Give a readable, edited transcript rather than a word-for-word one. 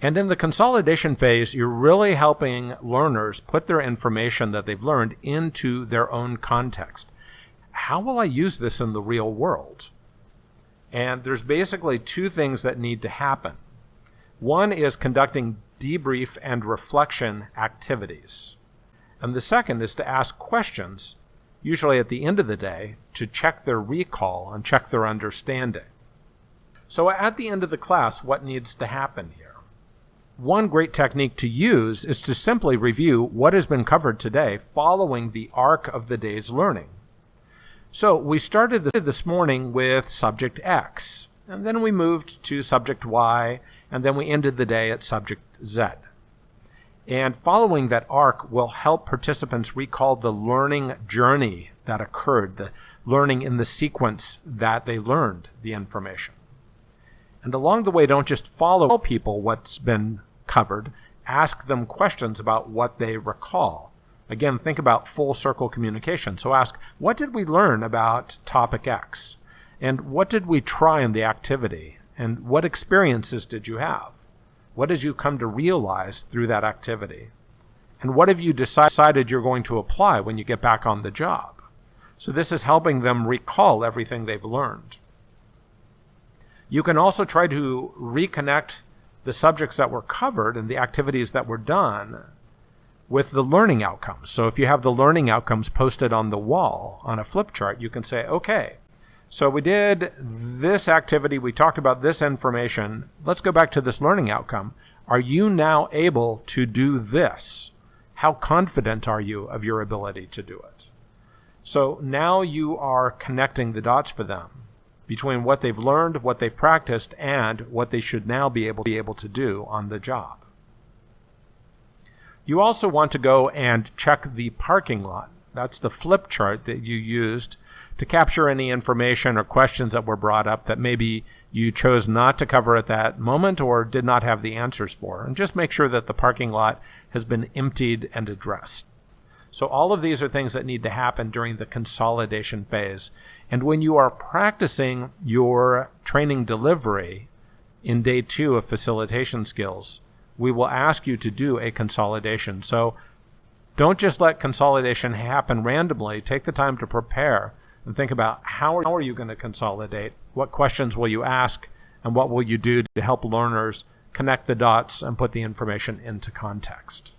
And in the consolidation phase, you're really helping learners put their information that they've learned into their own context. How will I use this in the real world? And there's basically two things that need to happen. One is conducting debrief and reflection activities. And the second is to ask questions, usually at the end of the day, to check their recall and check their understanding. So at the end of the class, what needs to happen here? One great technique to use is to simply review what has been covered today following the arc of the day's learning. So we started this morning with subject X, and then we moved to subject Y, and then we ended the day at subject Z. And following that arc will help participants recall the learning journey that occurred, the learning in the sequence that they learned the information. And along the way, don't just follow people what's been covered. Ask them questions about what they recall. Again, think about full circle communication. So ask, what did we learn about topic X? And what did we try in the activity? And what experiences did you have? What did you come to realize through that activity? And what have you decided you're going to apply when you get back on the job? So this is helping them recall everything they've learned. You can also try to reconnect the subjects that were covered and the activities that were done with the learning outcomes. So if you have the learning outcomes posted on the wall on a flip chart, you can say, okay, so we did this activity, we talked about this information, let's go back to this learning outcome. Are you now able to do this? How confident are you of your ability to do it? So now you are connecting the dots for them between what they've learned, what they've practiced, and what they should now be able to do on the job. You also want to go and check the parking lot. That's the flip chart that you used to capture any information or questions that were brought up that maybe you chose not to cover at that moment or did not have the answers for. And just make sure that the parking lot has been emptied and addressed. So all of these are things that need to happen during the consolidation phase. And when you are practicing your training delivery in day 2 of facilitation skills, we will ask you to do a consolidation. So don't just let consolidation happen randomly. Take the time to prepare and think about how are you going to consolidate? What questions will you ask? And what will you do to help learners connect the dots and put the information into context?